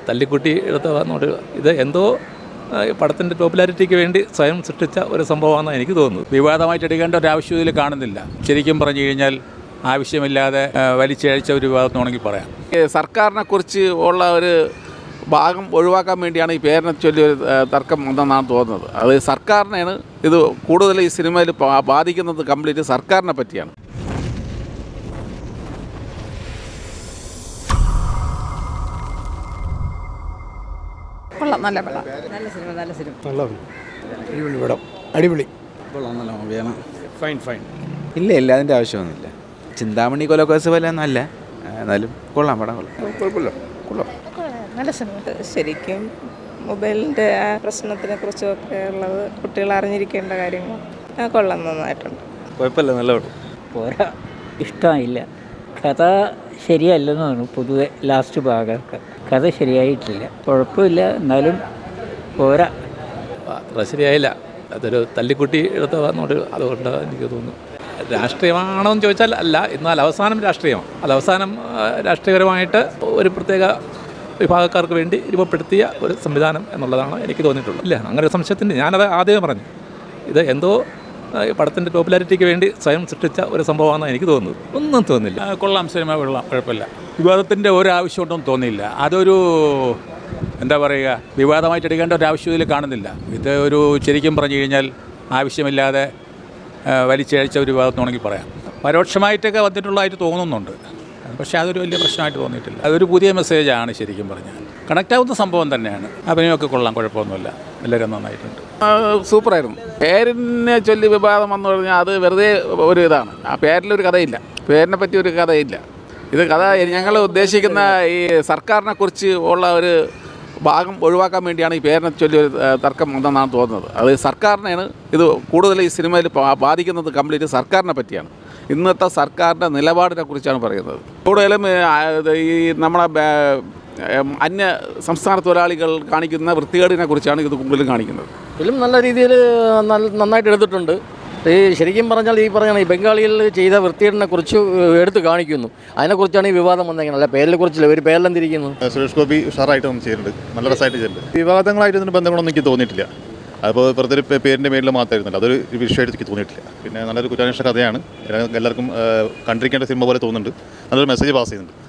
തല്ലിക്കുട്ടി എടുത്ത ഇത് എന്തോ പടത്തിൻ്റെ പോപ്പുലാരിറ്റിക്ക് വേണ്ടി സ്വയം സൃഷ്ടിച്ച ഒരു സംഭവമാണെന്ന് എനിക്ക് തോന്നുന്നു. വിവാദമായിട്ട് എടുക്കേണ്ട ഒരു ആവശ്യം ഇതിൽ കാണുന്നില്ല. ശരിക്കും പറഞ്ഞു കഴിഞ്ഞാൽ ആവശ്യമില്ലാതെ വലിച്ചഴിച്ച ഒരു വിവാദമെന്നാണെങ്കിൽ പറയാം. സർക്കാരിനെ കുറിച്ച് ഉള്ള ഒരു ഭാഗം ഒഴിവാക്കാൻ വേണ്ടിയാണ് ഈ പേരിനെ ചൊല്ലി ഒരു തർക്കം വന്നെന്നാണ് തോന്നുന്നത്. അത് സർക്കാരിനെയാണ് ഇത് കൂടുതൽ ഈ സിനിമയിൽ ബാധിക്കുന്നത്. കംപ്ലീറ്റ് സർക്കാരിനെ പറ്റിയാണ്. കൊള്ളാം, നല്ല പടം, നല്ല സിനിമ, നല്ല സിനിമ, അടിപൊളി പടം, അടിപൊളി. നല്ല മൂവിയാണ്. ഫൈൻ. ഇല്ല അതിൻ്റെ ആവശ്യമൊന്നുമില്ല. ചിന്താമണി കൊലക്കേസ് പോലെ ഒന്നുമല്ല, എന്നാലും കൊള്ളാം, പടം കൊള്ളാം. നല്ല സിനിമ. ശരിക്കും മൊബൈലിൻ്റെ ആ പ്രശ്നത്തിനെ കുറിച്ചൊക്കെ ഉള്ളത് കുട്ടികൾ അറിഞ്ഞിരിക്കേണ്ട കാര്യങ്ങൾ കൊള്ളാം, നന്നായിട്ടുണ്ട്. കുഴപ്പമില്ല, നല്ല പടം. പോരാ, ഇഷ്ടമായില്ല. കഥ ശരിയല്ലെന്ന് തോന്നുന്നു. പൊതുവെ ലാസ്റ്റ് ഭാഗമൊക്കെ കഥ ശരിയായിട്ടില്ല. കുഴപ്പമില്ല, എന്നാലും പോരാ. അത്ര ശരിയായില്ല. അതൊരു തല്ലിക്കുട്ടി എടുത്ത അതുകൊണ്ട് എനിക്ക് തോന്നുന്നു. രാഷ്ട്രീയമാണോ എന്ന് ചോദിച്ചാൽ അല്ല, എന്നാൽ അവസാനം രാഷ്ട്രീയമാണ്. അത് അവസാനം രാഷ്ട്രീയപരമായിട്ട് ഒരു പ്രത്യേക വിഭാഗക്കാർക്ക് വേണ്ടി രൂപപ്പെടുത്തിയ ഒരു സംവിധാനം എന്നുള്ളതാണ് എനിക്ക് തോന്നിയിട്ടുള്ളത്. ഇല്ല, അങ്ങനെ ഒരു സംശയത്തിന് ഞാനത് ആദ്യമേ പറഞ്ഞു. ഇത് എന്തോ പടത്തിൻ്റെ പോപ്പുലാരിറ്റിക്ക് വേണ്ടി സ്വയം സൃഷ്ടിച്ച ഒരു സംഭവമാണെന്ന് എനിക്ക് തോന്നുന്നു. ഒന്നും തോന്നില്ല. കൊള്ളാം, സിനിമ കൊള്ളാം, കുഴപ്പമില്ല. വിവാദത്തിൻ്റെ ഒരു ആവശ്യമുണ്ടെന്ന് തോന്നിയില്ല. അതൊരു എന്താ പറയുക, വിവാദമായിട്ട് എടുക്കേണ്ട ഒരു ആവശ്യം ഇതിൽ കാണുന്നില്ല. ഇത് ഒരു ശരിക്കും പറഞ്ഞു കഴിഞ്ഞാൽ ആവശ്യമില്ലാതെ വലിച്ചഴിച്ച ഒരു വിവാദമെന്നാണെങ്കിൽ പറയാം. പരോക്ഷമായിട്ടൊക്കെ വന്നിട്ടുള്ളതായിട്ട് തോന്നുന്നുണ്ട്, പക്ഷേ അതൊരു വലിയ പ്രശ്നമായിട്ട് തോന്നിയിട്ടില്ല. അതൊരു പുതിയ മെസ്സേജാണ് ശരിക്കും പറഞ്ഞാൽ. കണക്റ്റാവുന്ന സംഭവം തന്നെയാണ്. അഭിനയമൊക്കെ കൊള്ളാം, കുഴപ്പമൊന്നുമില്ല, എല്ലാവരും നന്നായിട്ടുണ്ട്. സൂപ്പറായിരുന്നു. പേരിനെ ചൊല്ലി വിവാദം വന്നു കഴിഞ്ഞാൽ അത് വെറുതെ ഒരു ഇതാണ്. ആ പേരിലൊരു കഥയില്ല, പേരിനെ പറ്റി ഒരു കഥയില്ല. ഇത് കഥ ഞങ്ങൾ ഉദ്ദേശിക്കുന്ന ഈ സർക്കാരിനെ കുറിച്ച് ഉള്ള ഒരു ഭാഗം ഒഴിവാക്കാൻ വേണ്ടിയാണ് ഈ പേരിനെ ചൊല്ലി ഒരു തർക്കം വന്നെന്നാണ് തോന്നുന്നത്. അത് സർക്കാരിനെയാണ് ഇത് കൂടുതൽ ഈ സിനിമയിൽ ബാധിക്കുന്നത്. കംപ്ലീറ്റ് സർക്കാരിനെ പറ്റിയാണ്. ഇന്നത്തെ സർക്കാരിൻ്റെ നിലപാടിനെ കുറിച്ചാണ് പറയുന്നത്. കൂടുതലും ഈ നമ്മളെ അന്യ സംസ്ഥാന തൊഴിലാളികൾ കാണിക്കുന്ന വൃത്തികേടിനെ കുറിച്ചാണ് ഇത് കൂടുതലും കാണിക്കുന്നത്. ഫിലിം നല്ല രീതിയിൽ നന്നായിട്ട് എടുത്തിട്ടുണ്ട്. ഈ ശരിക്കും പറഞ്ഞാൽ ഈ പറഞ്ഞ ഈ ബംഗാളികളിൽ ചെയ്ത വൃത്തികേടിനെ കുറിച്ച് എടുത്ത് കാണിക്കുന്നു. അതിനെക്കുറിച്ചാണ് ഈ വിവാദം വന്നേക്കുന്നത്. അല്ല പേരിനെ കുറിച്ചില്ല, ഒരു പേരിലെന്തിരിക്കുന്നു. സുരേഷ് ഗോപി ഉഷാറായിട്ട് ചെയ്തിട്ടുണ്ട്, നല്ല രസമായിട്ട് ചെയ്തിട്ടുണ്ട്. വിവാദങ്ങളായിട്ട് ഇതിന് ബന്ധങ്ങളൊന്നും എനിക്ക് തോന്നിയിട്ടില്ല. അതിപ്പോൾ വെറുതെ പേരിൻ്റെ മേലിൽ മാത്രമായിരുന്നില്ല, അതൊരു വിഷയമായിട്ട് എനിക്ക് തോന്നിയിട്ടില്ല. പിന്നെ നല്ലൊരു കുറ്റാന്വേഷണ കഥയാണ്, എല്ലാവർക്കും കണ്ടിരിക്കേണ്ട സിനിമ പോലെ തോന്നുന്നുണ്ട്. നല്ലൊരു മെസ്സേജ് പാസ് ചെയ്യുന്നുണ്ട്.